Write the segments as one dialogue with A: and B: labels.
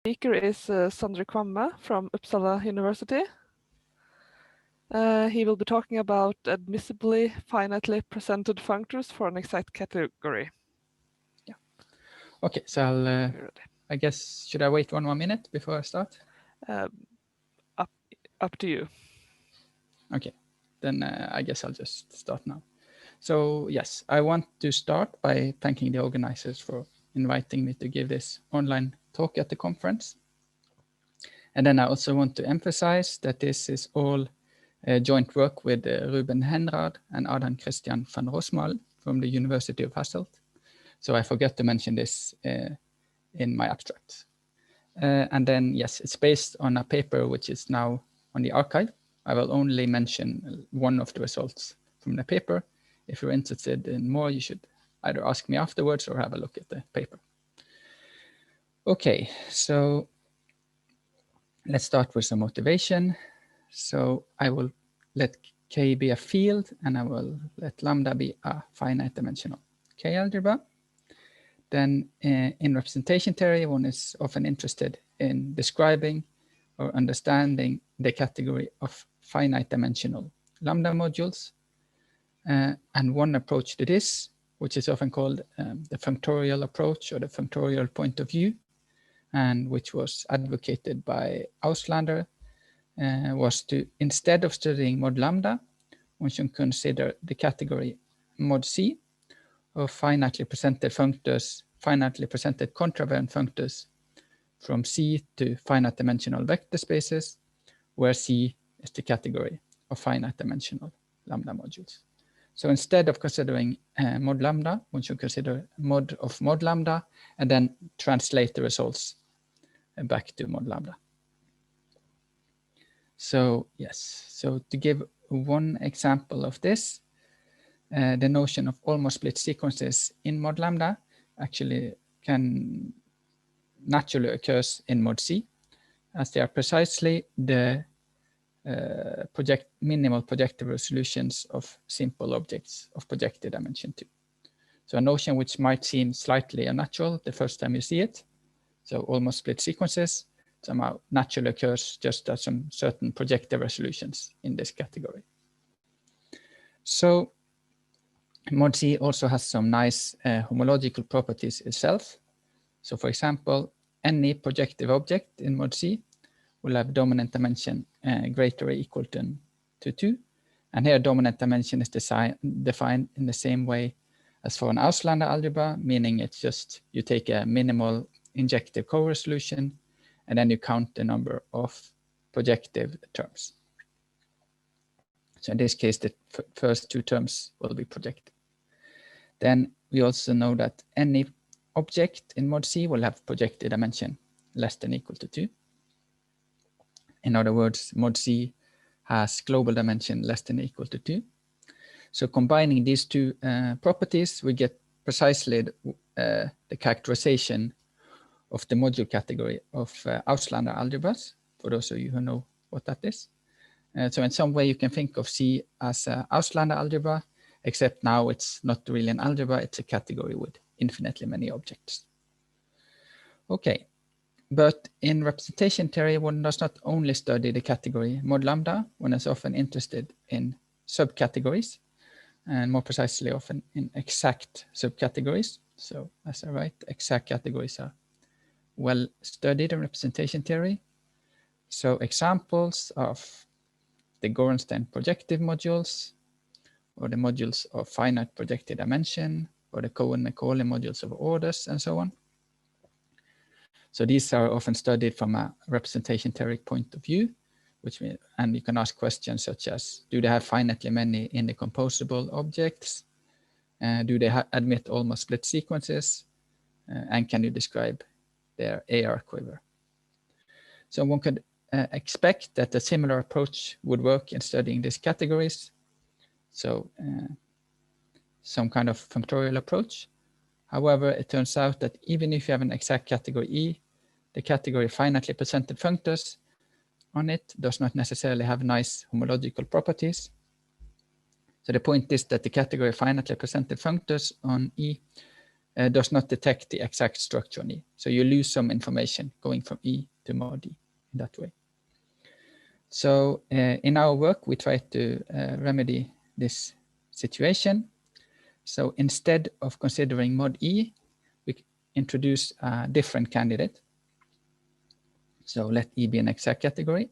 A: Speaker is Sondre Kvamme from Uppsala University. He will be talking about admissibly finitely presented functors for an exact category.
B: Yeah. Okay, so I guess, should I wait 1 more minute before I start?
A: Up to you.
B: Okay, then I guess I'll just start now. So yes, I want to start by thanking the organizers for inviting me to give this online talk at the conference. And then I also want to emphasize that this is all joint work with Ruben Henrad and Adam Christian van Rosmal from the University of Hasselt. So I forgot to mention this in my abstract. And then, yes, it's based on a paper which is now on the archive. I will only mention one of the results from the paper. If you're interested in more, you should either ask me afterwards or have a look at the paper. Okay, so let's start with some motivation. So I will let K be a field, and I will let lambda be a finite dimensional K algebra. Then in representation theory, one is often interested in describing or understanding the category of finite dimensional lambda modules. And one approach to this, which is often called the functorial approach or the functorial point of view, and which was advocated by Auslander, was to, instead of studying mod lambda, one should consider the category mod C of finitely presented functors, finitely presented contravariant functors from C to finite dimensional vector spaces, where C is the category of finite dimensional lambda modules. So instead of considering mod lambda, one should consider mod of mod lambda and then translate the results back to mod lambda. So yes, so to give one example of this, the notion of almost split sequences in mod lambda actually can naturally occurs in mod C, as they are precisely the minimal projective resolutions of simple objects of projected dimension 2. So a notion which might seem slightly unnatural the first time you see it, so almost split sequences, somehow naturally occurs just as some certain projective resolutions in this category. So mod C also has some nice homological properties itself. So for example, any projective object in mod C will have dominant dimension greater or equal to 2. And here dominant dimension is defined in the same way as for an Auslander algebra, meaning it's just you take a minimal injective co-resolution and then you count the number of projective terms. So in this case, the first 2 terms will be projective. Then we also know that any object in mod C will have projected dimension less than or equal to 2. In other words, mod C has global dimension less than or equal to 2. So combining these 2 properties, we get precisely the characterization of the module category of Auslander algebras, for those of you who know what that is. So in some way you can think of C as an Auslander algebra, except now it's not really an algebra, it's a category with infinitely many objects. Okay, but in representation theory, one does not only study the category mod lambda, one is often interested in subcategories, and more precisely often in exact subcategories. So as I write, exact categories are well studied in representation theory. So examples of the Gorenstein projective modules, or the modules of finite projected dimension, or the Cohen-Macaulay modules of orders, and so on. So these are often studied from a representation theoretic point of view, and you can ask questions such as, do they have finitely many indecomposable objects? Do they admit almost split sequences? And can you describe their AR quiver? So one could expect that a similar approach would work in studying these categories. So some kind of functorial approach. However, it turns out that even if you have an exact category E, the category finitely presented functors on it does not necessarily have nice homological properties. So the point is that the category finitely presented functors on E does not detect the exact structure on E. So you lose some information going from E to mod E in that way. So in our work, we try to remedy this situation. So instead of considering mod E, we introduce a different candidate. So let E be an exact category.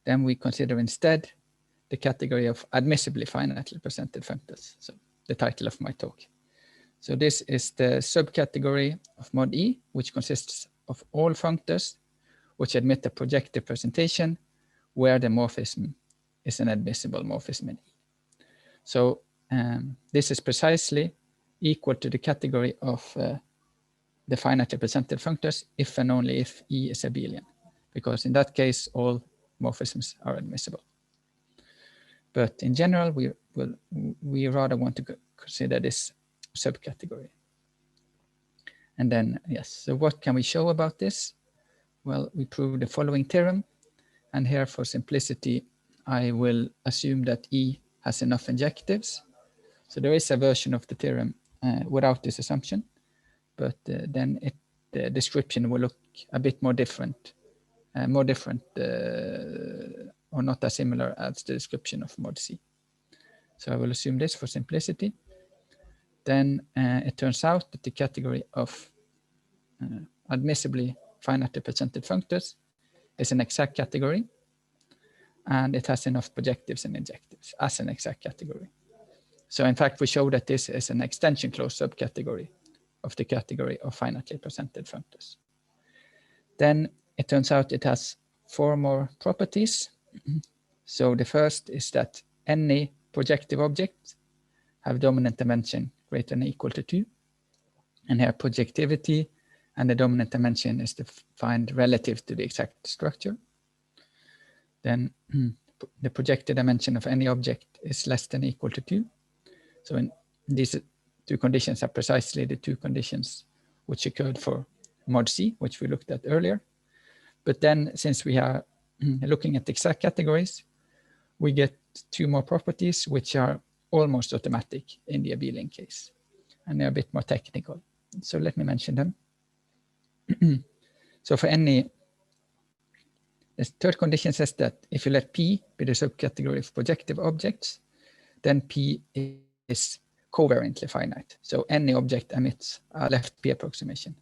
B: Then we consider instead the category of admissibly finitely presented functors. So the title of my talk. So this is the subcategory of mod E, which consists of all functors which admit a projective presentation where the morphism is an admissible morphism in E. So this is precisely equal to the category of the finitely presented functors if and only if E is abelian, because in that case, all morphisms are admissible. But in general, we rather want to consider this subcategory. And then, yes, so what can we show about this? Well, we prove the following theorem. And here for simplicity, I will assume that E has enough injectives. So there is a version of the theorem without this assumption, but then the description will look a bit more different, or not as similar as the description of mod C. So I will assume this for simplicity. Then it turns out that the category of admissibly finitely presented functors is an exact category, and it has enough projectives and injectives as an exact category. So in fact, we show that this is an extension clause subcategory of the category of finitely presented functors. Then it turns out it has 4 more properties. So the first is that any projective objects have dominant dimension greater than or equal to 2. And here projectivity and the dominant dimension is defined relative to the exact structure. Then the projected dimension of any object is less than or equal to 2. So in these 2 conditions are precisely the 2 conditions which occurred for mod C, which we looked at earlier. But then since we are looking at exact categories, we get 2 more properties which are almost automatic in the abelian case. And they're a bit more technical. So let me mention them. So for any, the third condition says that if you let P be the subcategory of projective objects, then P is covariantly finite. So any object emits a left P approximation.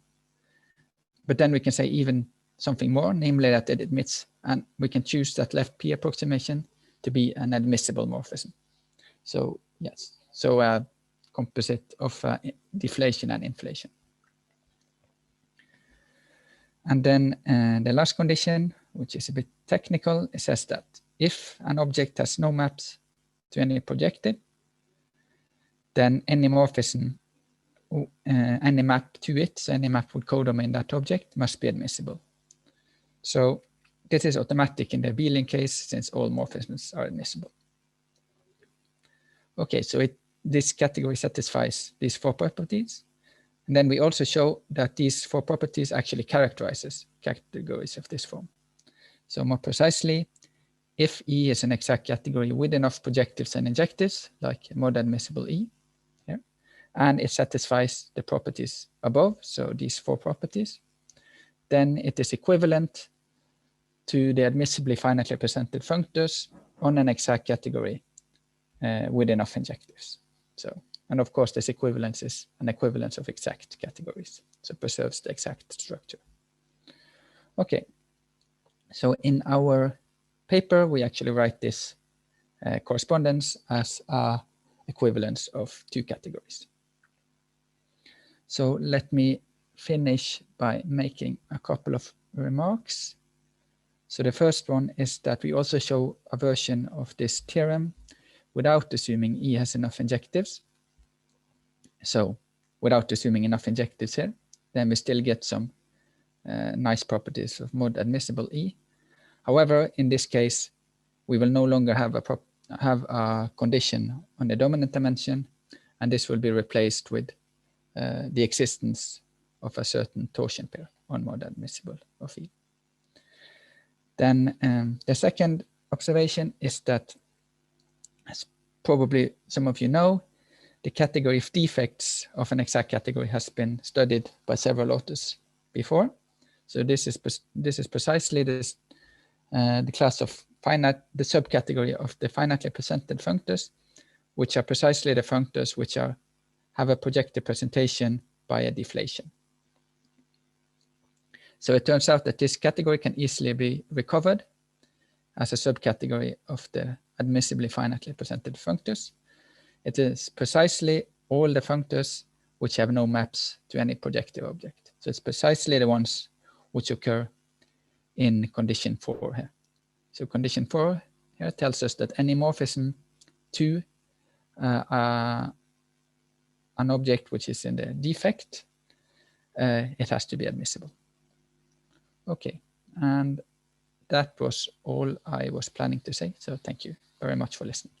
B: But then we can say even something more, namely that it admits, and we can choose that left P approximation to be an admissible morphism. So yes, so a composite of deflation and inflation. And then the last condition, which is a bit technical, it says that if an object has no maps to any projective, then any morphism, any map to it, so any map with codomain that object must be admissible. So this is automatic in the abelian case since all morphisms are admissible. Okay, so this category satisfies these 4 properties. And then we also show that these 4 properties actually characterizes categories of this form. So more precisely, if E is an exact category with enough projectives and injectives, like mod admissible E, here, and it satisfies the properties above, so these 4 properties, then it is equivalent to the admissibly finitely presented functors on an exact category with enough injectives. So, and of course, this equivalence is an equivalence of exact categories, so it preserves the exact structure. Okay, so in our paper, we actually write this correspondence as a equivalence of 2 categories. So let me finish by making a couple of remarks. So the first one is that we also show a version of this theorem without assuming E has enough injectives. So without assuming enough injectives here, then we still get some nice properties of mod admissible E. However, in this case, we will no longer have a condition on the dominant dimension, and this will be replaced with the existence of a certain torsion pair on mod admissible of E. Then the second observation is that, as probably some of you know, the category of defects of an exact category has been studied by several authors before. So this is precisely this, the class of finite, the subcategory of the finitely presented functors, which are precisely the functors which have a projective presentation by a deflation. So it turns out that this category can easily be recovered as a subcategory of the admissibly finitely presented functors. It is precisely all the functors which have no maps to any projective object. So it's precisely the ones which occur in condition 4 here. So condition 4 here tells us that any morphism to an object which is in the defect, it has to be admissible. Okay, and that was all I was planning to say. So thank you very much for listening.